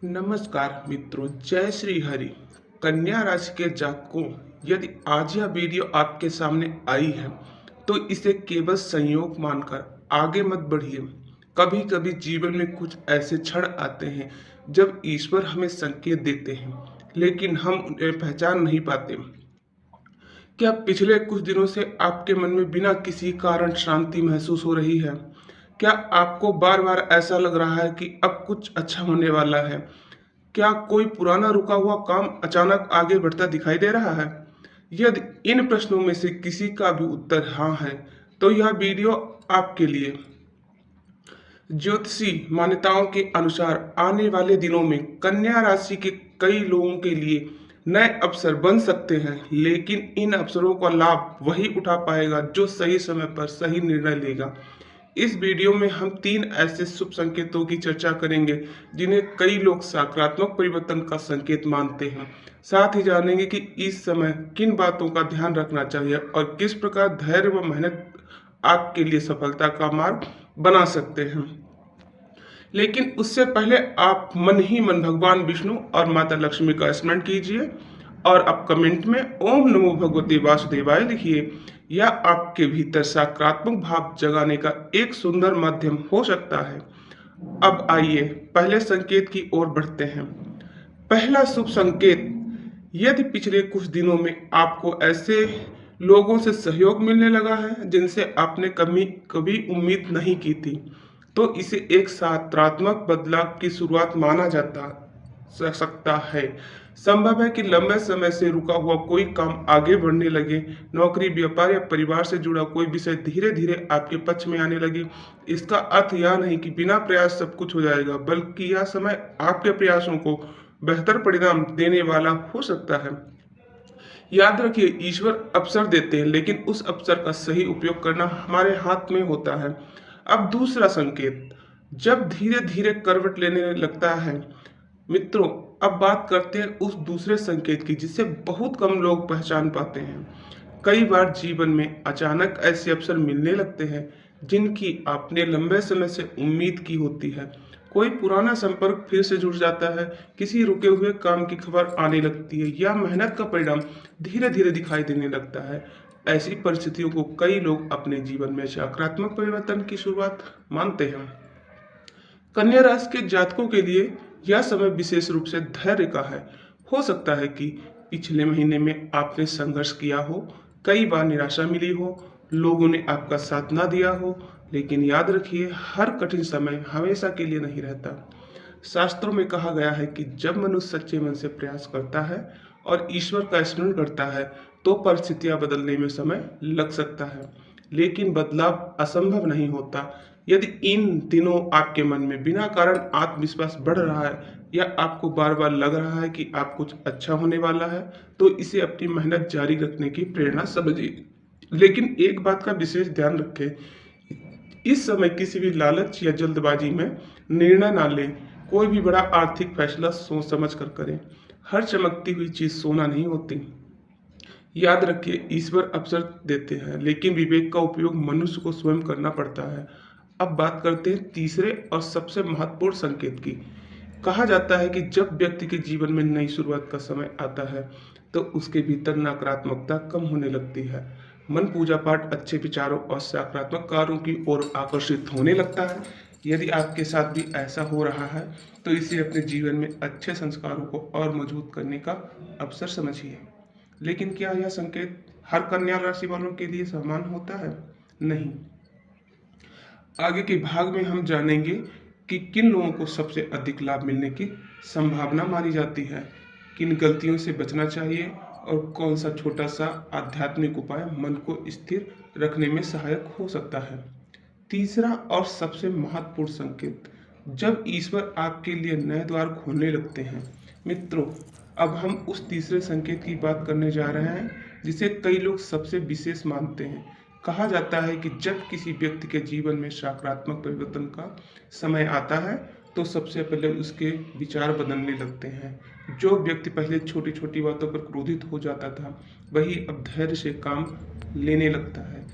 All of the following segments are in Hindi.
नमस्कार मित्रों, जय श्री हरि। कन्या राशि के जातकों, यदि आज यह वीडियो आपके सामने आई है तो इसे केवल संयोग मानकर आगे मत बढ़िए। कभी कभी जीवन में कुछ ऐसे क्षण आते हैं जब ईश्वर हमें संकेत देते हैं, लेकिन हम उन्हें पहचान नहीं पाते। क्या पिछले कुछ दिनों से आपके मन में बिना किसी कारण शांति महसूस हो रही है? क्या आपको बार बार ऐसा लग रहा है कि अब कुछ अच्छा होने वाला है? क्या कोई पुराना रुका हुआ काम अचानक आगे बढ़ता दिखाई दे रहा है? यदि इन प्रश्नों में से किसी का भी उत्तर हाँ है, तो यह वीडियो आपके लिए। ज्योतिषी मान्यताओं के अनुसार आने वाले दिनों में कन्या राशि के कई लोगों के लिए नए अवसर बन सकते हैं, लेकिन इन अवसरों का लाभ वही उठा पाएगा जो सही समय पर सही निर्णय लेगा। इस वीडियो में हम 3 ऐसे शुभ संकेतों की चर्चा करेंगे जिन्हें कई लोग सकारात्मक परिवर्तन का संकेत मानते हैं। साथ ही जानेंगे कि इस समय किन बातों का ध्यान रखना चाहिए और किस प्रकार धैर्य व मेहनत आपके लिए सफलता का मार्ग बना सकते हैं। लेकिन उससे पहले आप मन ही मन भगवान विष्णु और माता लक्ष्मी का स्मरण कीजिए और आप कमेंट में ओम नमो भगवते वासुदेवाय लिखिए। यह आपके भीतर सकारात्मक भाव जगाने का एक सुंदर माध्यम हो सकता है। अब आइए पहले संकेत की ओर बढ़ते हैं। पहला शुभ संकेत, यदि पिछले कुछ दिनों में आपको ऐसे लोगों से सहयोग मिलने लगा है जिनसे आपने कभी कभी उम्मीद नहीं की थी, तो इसे एक सकारात्मक बदलाव की शुरुआत माना जाता सकता है। संभव है कि लंबे समय से रुका हुआ कोई काम आगे बढ़ने लगे। नौकरी, व्यापार या परिवार से जुड़ा कोई विषय धीरे धीरे आपके पक्ष में आने लगे। इसका अर्थ यह नहीं कि बिना प्रयास सब कुछ हो जाएगा, बल्कि यह समय आपके प्रयासों को बेहतर परिणाम देने वाला हो सकता है। याद रखिए, ईश्वर अवसर देते हैं, लेकिन उस अवसर का सही उपयोग करना हमारे हाथ में होता है। अब दूसरा संकेत, जब धीरे धीरे करवट लेने लगता है। मित्रों, अब बात करते हैं उस दूसरे संकेत की जिसे बहुत कम लोग पहचान पाते हैं। कई बार जीवन में अचानक ऐसे अवसर मिलने लगते हैं जिनकी आपने लंबे समय से उम्मीद की होती है। कोई पुराना संपर्क फिर से जुड़ जाता है, किसी रुके हुए काम की खबर आने लगती है या मेहनत का परिणाम धीरे धीरे दिखाई देने लगता है। ऐसी परिस्थितियों को कई लोग अपने जीवन में सकारात्मक परिवर्तन की शुरुआत मानते हैं। कन्या राशि के जातकों के लिए यह समय विशेष रूप से धैर्य का है। हो सकता है कि पिछले महीने में आपने संघर्ष किया हो, कई बार निराशा मिली हो, लोगों ने आपका साथ ना दिया हो, लेकिन याद रखिए, हर कठिन समय हमेशा के लिए नहीं रहता। शास्त्रों में कहा गया है कि जब मनुष्य सच्चे मन से प्रयास करता है और ईश्वर का स्मरण करता है तो परिस्थितियां बदलने में समय लग सकता है, लेकिन बदलाव असंभव नहीं होता। यदि इन दिनों आपके मन में बिना कारण आत्मविश्वास बढ़ रहा है या आपको बार बार लग रहा है कि आप कुछ अच्छा होने वाला है, तो इसे अपनी मेहनत जारी रखने की प्रेरणा समझिए। लेकिन एक बात का विशेष ध्यान रखें, इस समय किसी भी लालच या जल्दबाजी में निर्णय ना लें। कोई भी बड़ा आर्थिक फैसला सोच समझ कर करें। हर चमकती हुई चीज सोना नहीं होती। याद रखिए, ईश्वर अवसर देते हैं, लेकिन विवेक का उपयोग मनुष्य को स्वयं करना पड़ता है। अब बात करते हैं तीसरे और सबसे महत्वपूर्ण संकेत की। कहा जाता है कि जब व्यक्ति के जीवन में नई शुरुआत का समय आता है तो उसके भीतर नकारात्मकता कम होने लगती है। मन पूजा पाठ, अच्छे विचारों और सकारात्मक कार्यों की ओर आकर्षित होने लगता है। यदि आपके साथ भी ऐसा हो रहा है तो इसे अपने जीवन में अच्छे संस्कारों को और मजबूत करने का अवसर समझिए। लेकिन क्या यह संकेत हर कन्या राशि वालों के लिए समान होता है? नहीं। आगे के भाग में हम जानेंगे कि किन लोगों को सबसे अधिक लाभ मिलने की संभावना मानी जाती है, किन गलतियों से बचना चाहिए और कौन सा छोटा सा आध्यात्मिक उपाय मन को स्थिर रखने में सहायक हो सकता है। तीसरा और सबसे महत्वपूर्ण संकेत, जब ईश्वर आपके लिए नए द्वार खोलने लगते हैं। मित्रों, अब हम उस तीसरे संकेत की बात करने जा रहे हैं जिसे कई लोग सबसे विशेष मानते हैं। कहा जाता है कि जब किसी व्यक्ति के जीवन में सकारात्मक परिवर्तन का समय आता है तो सबसे पहले उसके विचार बदलने लगते हैं। जो व्यक्ति पहले छोटी छोटी बातों पर क्रोधित हो जाता था, वही अब धैर्य से काम लेने लगता है।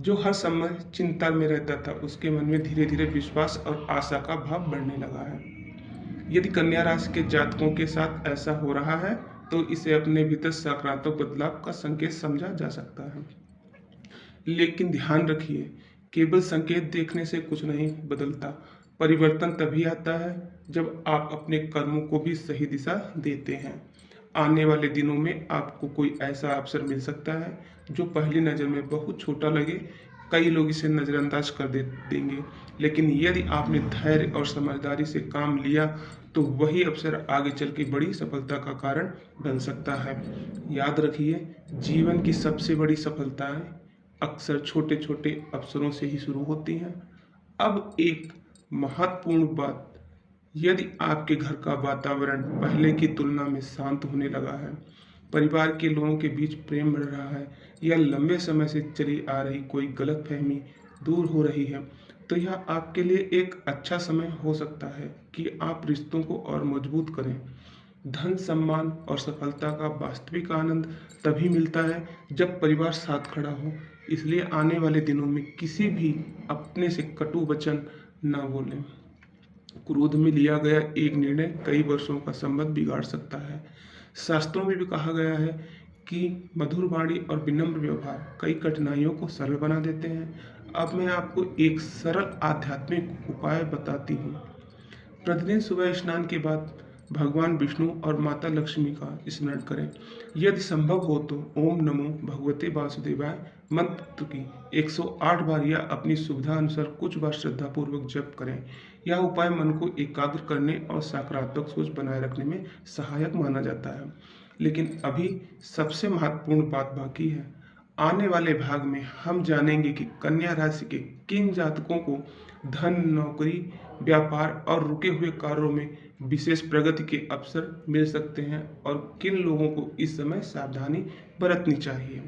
जो हर समय चिंता में रहता था, उसके मन में धीरे धीरे विश्वास और आशा का भाव बढ़ने लगा है। यदि कन्या राशि के जातकों के साथ ऐसा हो रहा है तो इसे अपने भीतर सकारात्मक बदलाव का संकेत समझा जा सकता है। लेकिन ध्यान रखिए, केवल संकेत देखने से कुछ नहीं बदलता। परिवर्तन तभी आता है जब आप अपने कर्मों को भी सही दिशा देते हैं। आने वाले दिनों में आपको कोई ऐसा अवसर मिल सकता है जो पहली नज़र में बहुत छोटा लगे। कई लोग इसे नज़रअंदाज कर देंगे, लेकिन यदि आपने धैर्य और समझदारी से काम लिया तो वही अवसर आगे चल के बड़ी सफलता का कारण बन सकता है। याद रखिए, जीवन की सबसे बड़ी सफलताएं अक्सर छोटे छोटे अवसरों से ही शुरू होती हैं। अब एक महत्वपूर्ण बात, यदि आपके घर का वातावरण पहले की तुलना में शांत होने लगा है, परिवार के लोगों के बीच प्रेम बढ़ रहा है या लंबे समय से चली आ रही कोई गलतफहमी दूर हो रही है, तो यह आपके लिए एक अच्छा समय हो सकता है कि आप रिश्तों को और मजबूत करें। धन, सम्मान और सफलता का वास्तविक आनंद तभी मिलता है जब परिवार साथ खड़ा हो। इसलिए आने वाले दिनों में किसी भी अपने से कटु वचन ना बोलें। क्रोध में लिया गया एक निर्णय कई वर्षों का संबंध बिगाड़ सकता है। शास्त्रों में भी कहा गया है कि मधुर वाणी और विनम्र व्यवहार कई कठिनाइयों को सरल बना देते हैं। अब मैं आपको एक सरल आध्यात्मिक उपाय बताती हूँ। प्रतिदिन सुबह स्नान के बाद भगवान विष्णु और माता लक्ष्मी का स्मरण करें। यदि संभव हो तो ओम नमो भगवते वासुदेवाय मंत्र की 108 बार या अपनी सुविधा अनुसार कुछ बार श्रद्धापूर्वक जप करें। यह उपाय मन को एकाग्र करने और सकारात्मक सोच बनाए रखने में सहायक माना जाता है। लेकिन अभी सबसे महत्वपूर्ण बात बाकी है। आने वाले भाग में हम जानेंगे कि कन्या राशि के किन जातकों को धन, नौकरी, व्यापार और रुके हुए कार्यों में विशेष प्रगति के अवसर मिल सकते हैं और किन लोगों को इस समय सावधानी बरतनी चाहिए।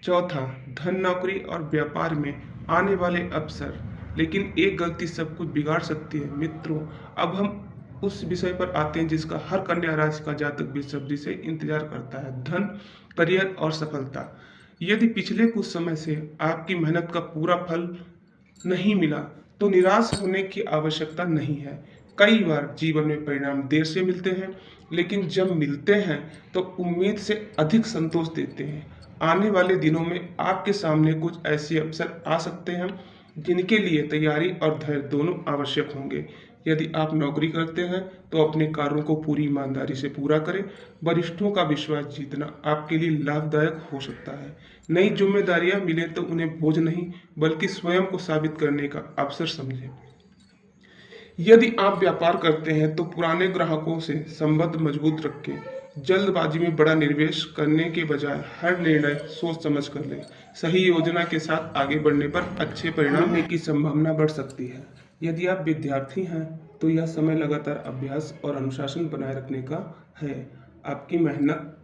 चौथा, धन, नौकरी और व्यापार में आने वाले अवसर, लेकिन एक गलती सब कुछ बिगाड़ सकती है। मित्रों, अब हम उस विषय पर आते हैं जिसका हर कन्या राशि का जातक बेसब्री से इंतजार करता है: धन, करियर और सफलता। यदि पिछले कुछ समय से आपकी मेहनत का पूरा फल नहीं मिला तो निराश होने की आवश्यकता नहीं है। कई बार जीवन में परिणाम देर से मिलते हैं, लेकिन जब मिलते हैं तो उम्मीद से अधिक संतोष देते हैं। आने वाले दिनों में आपके सामने कुछ ऐसे अवसर आ सकते हैं जिनके लिए तैयारी और धैर्य दोनों आवश्यक होंगे। यदि आप नौकरी करते हैं तो अपने कार्यों को पूरी ईमानदारी से पूरा करें। वरिष्ठों का विश्वास जीतना आपके लिए लाभदायक हो सकता है। नई जिम्मेदारियां मिले तो उन्हें बोझ नहीं बल्कि स्वयं को साबित करने का अवसर समझें। यदि आप व्यापार करते हैं तो पुराने ग्राहकों से संबंध मजबूत रखें। जल्दबाजी में बड़ा निवेश करने के बजाय हर निर्णय सोच समझ कर लें। सही योजना के साथ आगे बढ़ने पर अच्छे परिणाम होने की संभावना बढ़ सकती है। यदि आप विद्यार्थी हैं तो यह समय लगातार अभ्यास और अनुशासन बनाए रखने का है। आपकी मेहनत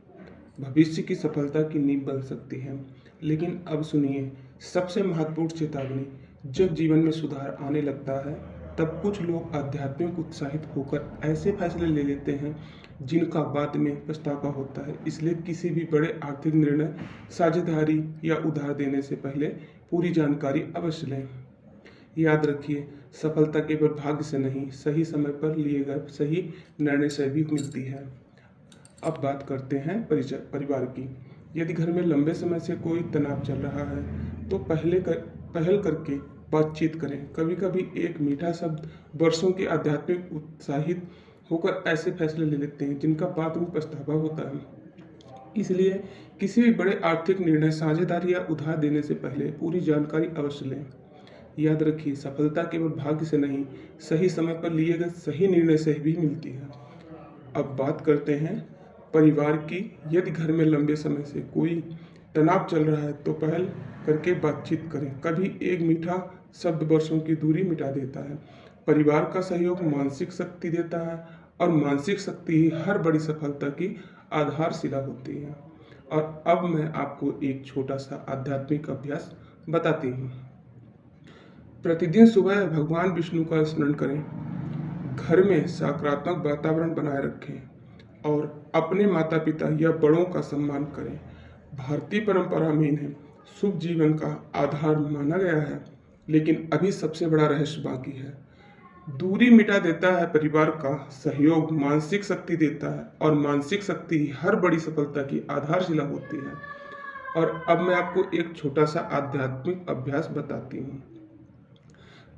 भविष्य की सफलता की नींव बन सकती है। लेकिन अब सुनिए, सबसे महत्वपूर्ण चेतावनी, जब जीवन में सुधार आने लगता है तब कुछ लोग आध्यात्मिक उत्साहित होकर ऐसे फैसले ले लेते हैं जिनका बाद में पछतावा होता है। इसलिए किसी भी बड़े आर्थिक निर्णय, साझेदारी या उधार देने से पहले पूरी जानकारी अवश्य लें। याद रखिए, सफलता केवल भाग्य से नहीं, सही समय पर लिए गए सही निर्णय से भी मिलती है। अब बात करते हैं परिवार की। यदि घर में लंबे समय से कोई तनाव चल रहा है तो पहल करके बातचीत करें। कभी कभी एक मीठा शब्द वर्षों के आध्यात्मिक उत्साहित होकर ऐसे फैसले ले लेते हैं जिनका बाद में पछतावा होता है। इसलिए किसी भी बड़े आर्थिक निर्णय, साझेदारी या उधार देने से पहले पूरी जानकारी अवश्य लें। याद रखिए, सफलता केवल भाग्य से नहीं, सही समय पर लिए गए सही निर्णय से भी मिलती है। अब बात करते हैं परिवार की। यदि घर में लंबे समय से कोई तनाव चल रहा है तो पहल करके बातचीत करें। कभी एक मीठा शब्द वर्षों की दूरी मिटा देता है। परिवार का सहयोग मानसिक शक्ति देता है और मानसिक शक्ति ही हर बड़ी सफलता की आधारशिला होती है। और अब मैं आपको एक छोटा सा आध्यात्मिक अभ्यास बताती हूँ। प्रतिदिन सुबह भगवान विष्णु का स्मरण करें। घर में सकारात्मक वातावरण बनाए रखें और अपने माता पिता या बड़ों का सम्मान करें। भारतीय परंपरा में इन्हें शुभ जीवन का आधार माना गया है, लेकिन अभी सबसे बड़ा रहस्य बाकी है। दूरी मिटा देता है परिवार का, सहयोग मानसिक शक्ति देता है और मानसिक शक्ति ही हर बड़ी सफलता की आधारशिला होती है। और अब मैं आपको एक छोटा सा आध्यात्मिक अभ्यास बताती हूँ।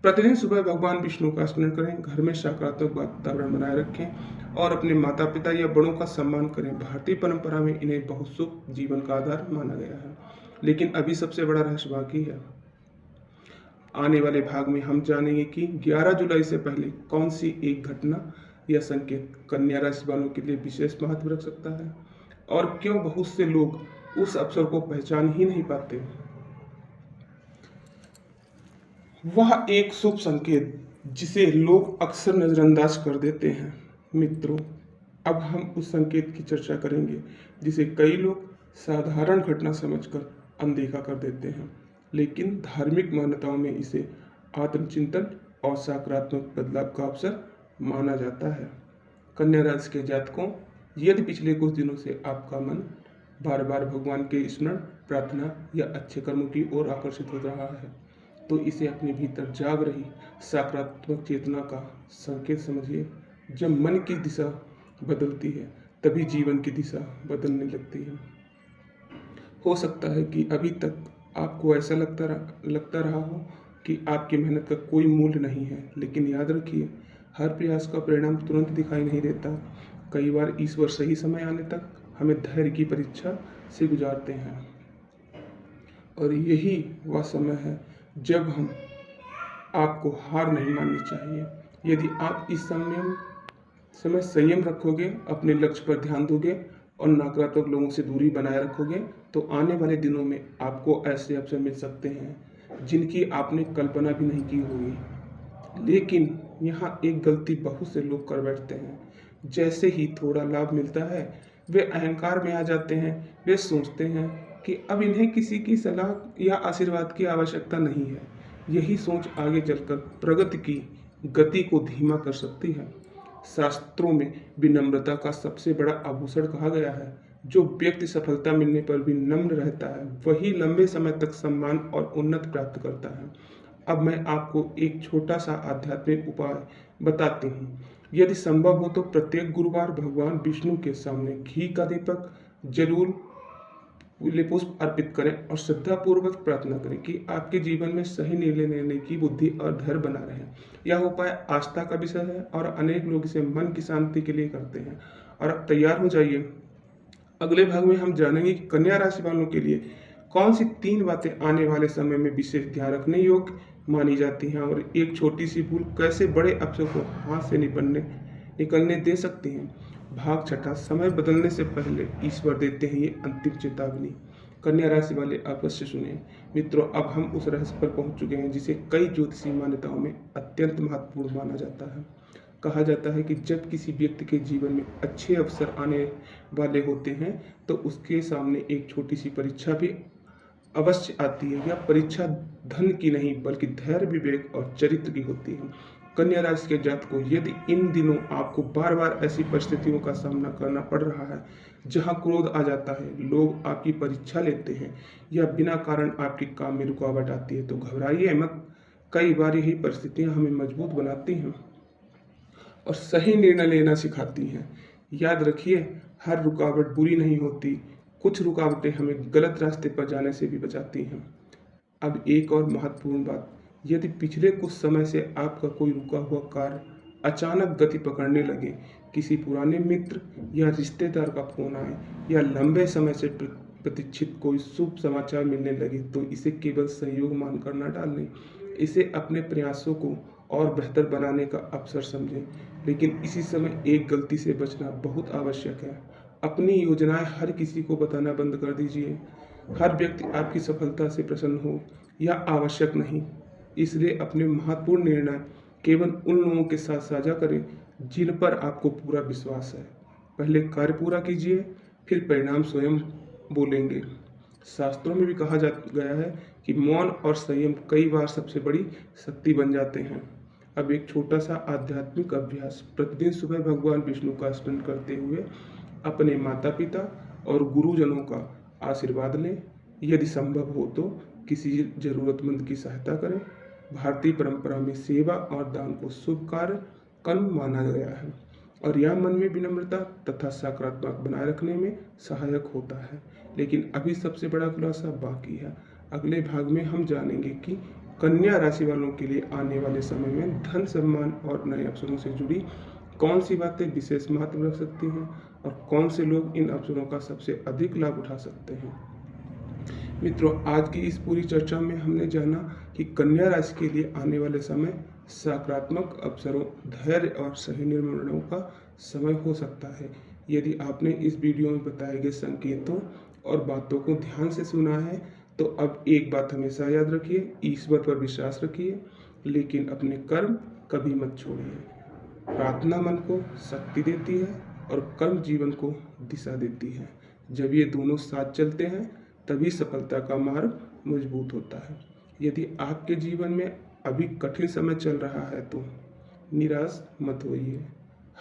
प्रतिदिन सुबह भगवान विष्णु का स्मरण करें, घर में सकारात्मक वातावरण बनाए रखें और अपने माता पिता या बड़ों का सम्मान करें। भारतीय परंपरा में इन्हें बहुत शुभ जीवन का आधार माना गया है। लेकिन अभी सबसे बड़ा रहस्य बाकी है। आने वाले भाग में हम जानेंगे कि 11 जुलाई से पहले कौन सी एक घटना या संकेत कन्या राशि वालों के लिए विशेष महत्व रख सकता है और क्यों बहुत से लोग उस अवसर को पहचान ही नहीं पाते। वह एक शुभ संकेत जिसे लोग अक्सर नजरअंदाज कर देते हैं। मित्रों, अब हम उस संकेत की चर्चा करेंगे जिसे कई लोग साधारण घटना समझकर अनदेखा कर देते हैं, लेकिन धार्मिक मान्यताओं में इसे आत्मचिंतन और सकारात्मक बदलाव का अवसर माना जाता है। कन्या राशि के जातकों, यदि पिछले कुछ दिनों से आपका मन बार बार भगवान के स्मरण, प्रार्थना या अच्छे कर्मों की ओर आकर्षित हो रहा है, तो इसे अपने भीतर जाग रही सकारात्मक चेतना का संकेत समझिए। जब मन की दिशा बदलती है, तभी जीवन की दिशा बदलने लगती है। हो सकता है कि अभी तक आपको ऐसा लगता रहा हो कि आपकी मेहनत का कोई मूल्य नहीं है, लेकिन याद रखिए, हर प्रयास का परिणाम तुरंत दिखाई नहीं देता। कई बार ईश्वर सही समय आने तक हमें धैर्य की परीक्षा से गुजारते हैं, और यही वह समय है जब हम आपको हार नहीं माननी चाहिए। यदि आप इस समय संयम रखोगे, अपने लक्ष्य पर ध्यान दोगे और नकारात्मक लोगों से दूरी बनाए रखोगे, तो आने वाले दिनों में आपको ऐसे अवसर मिल सकते हैं जिनकी आपने कल्पना भी नहीं की होगी। लेकिन यहाँ एक गलती बहुत से लोग कर बैठते हैं। जैसे ही थोड़ा लाभ मिलता है, वे अहंकार में आ जाते हैं। वे सोचते हैं कि अब इन्हें किसी की सलाह या आशीर्वाद की आवश्यकता नहीं है। यही सोच आगे चलकर प्रगति की गति को धीमा कर सकती है। शास्त्रों में विनम्रता का सबसे बड़ा आभूषण कहा गया है। जो व्यक्ति सफलता मिलने पर भी नम्र रहता है, वही लंबे समय तक सम्मान और उन्नति प्राप्त करता है। अब मैं आपको एक छोटा सा आध्यात्मिक उपाय बताती हूँ। यदि संभव हो तो प्रत्येक गुरुवार भगवान विष्णु के सामने घी का दीपक जरूर पुष्प अर्पित करें और श्रद्धापूर्वक प्रार्थना करें कि आपके जीवन में सही निर्णय लेने की बुद्धि और धैर्य बना रहे। यह उपाय आस्था का विषय है और अनेक लोग इसे मन की शांति के लिए करते हैं। और अब तैयार हो जाइए, अगले भाग में हम जानेंगे कि कन्या राशि वालों के लिए कौन सी 3 बातें आने वाले समय में विशेष ध्यान रखने योग्य मानी जाती हैं और एक छोटी सी भूल कैसे बड़े अवसर को हाथ से निकलने दे सकती हैं। भाग छठा, समय बदलने से पहले ईश्वर देते हैं ये अंतिम चेतावनी। कन्या राशि वाले अवश्य सुने। मित्रों, अब हम उस रहस्य पर पहुंच चुके हैं जिसे कई ज्योतिषीय मान्यताओं में अत्यंत महत्वपूर्ण माना जाता है। कहा जाता है कि जब किसी व्यक्ति के जीवन में अच्छे अवसर आने वाले होते हैं, तो उसके सामने एक छोटी सी परीक्षा भी अवश्य आती है। यह परीक्षा धन की नहीं, बल्कि धैर्य, विवेक और चरित्र की होती है। कन्या राशि के जातकों, यदि इन दिनों आपको बार बार ऐसी परिस्थितियों का सामना करना पड़ रहा है जहां क्रोध आ जाता है, लोग आपकी परीक्षा लेते हैं या बिना कारण आपके काम में रुकावट आती है, तो घबराइए मत। कई बार यही परिस्थितियां हमें मजबूत बनाती हैं और सही निर्णय लेना सिखाती हैं। याद रखिए, हर रुकावट बुरी नहीं होती। कुछ रुकावटें हमें गलत रास्ते पर जाने से भी बचाती हैं। अब एक और महत्वपूर्ण बात, यदि पिछले कुछ समय से आपका कोई रुका हुआ कार्य अचानक गति पकड़ने लगे, किसी पुराने मित्र या रिश्तेदार का फोन आए या लंबे समय से प्रतीक्षित कोई शुभ समाचार मिलने लगे, तो इसे केवल संयोग मानकर न डालें। इसे अपने प्रयासों को और बेहतर बनाने का अवसर समझें। लेकिन इसी समय एक गलती से बचना बहुत आवश्यक है। अपनी योजनाएं हर किसी को बताना बंद कर दीजिए। हर व्यक्ति आपकी सफलता से प्रसन्न हो यह आवश्यक नहीं। इसलिए अपने महत्वपूर्ण निर्णय केवल उन लोगों के साथ साझा करें जिन पर आपको पूरा विश्वास है। पहले कार्य पूरा कीजिए, फिर परिणाम स्वयं बोलेंगे। शास्त्रों में भी कहा गया है कि मौन और संयम कई बार सबसे बड़ी शक्ति बन जाते हैं। अब एक छोटा सा आध्यात्मिक अभ्यास, प्रतिदिन सुबह भगवान विष्णु का स्मरण करते हुए अपने माता पिता और गुरुजनों का आशीर्वाद लें। यदि संभव हो तो किसी जरूरतमंद की सहायता करें भारतीय परंपरा में सेवा और दान को शुभ कार्य कर्म माना गया है और यह मन में विनम्रता तथा सकारात्मक बनाए रखने में सहायक होता है। लेकिन अभी सबसे बड़ा खुलासा बाकी है। अगले भाग में हम जानेंगे कि कन्या राशि वालों के लिए आने वाले समय में धन, सम्मान और नए अवसरों से जुड़ी कौन सी बातें विशेष महत्व रख सकती हैं और कौन से लोग इन अवसरों का सबसे अधिक लाभ उठा सकते हैं। मित्रों, आज की इस पूरी चर्चा में हमने जाना कि कन्या राशि के लिए आने वाले समय सकारात्मक अवसरों, धैर्य और सही निर्णयों का समय हो सकता है। यदि आपने इस वीडियो में बताए गए संकेतों और बातों को ध्यान से सुना है तो अब एक बात हमेशा याद रखिए, ईश्वर पर विश्वास रखिए, लेकिन अपने कर्म कभी मत छोड़िए। प्रार्थना मन को शक्ति देती है और कर्म जीवन को दिशा देती है। जब ये दोनों साथ चलते हैं तभी सफलता का मार्ग मजबूत होता है। यदि आपके जीवन में अभी कठिन समय चल रहा है तो निराश मत होइए।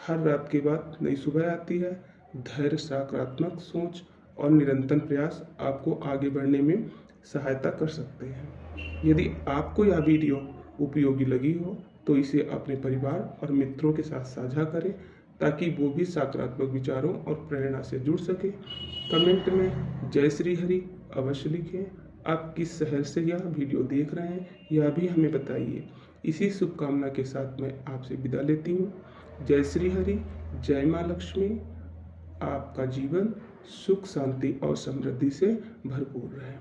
हर रात के बाद नई सुबह आती है। धैर्य, सकारात्मक सोच और निरंतर प्रयास आपको आगे बढ़ने में सहायता कर सकते हैं। यदि आपको यह वीडियो उपयोगी लगी हो तो इसे अपने परिवार और मित्रों के साथ साझा करें ताकि वो भी सकारात्मक विचारों और प्रेरणा से जुड़ सके। कमेंट में जय श्री हरि अवश्य लिखें। आप किस शहर से यह वीडियो देख रहे हैं यह भी हमें बताइए। इसी शुभकामना के साथ मैं आपसे विदा लेती हूँ। जय श्री हरि, जय माँ लक्ष्मी। आपका जीवन सुख, शांति और समृद्धि से भरपूर रहे।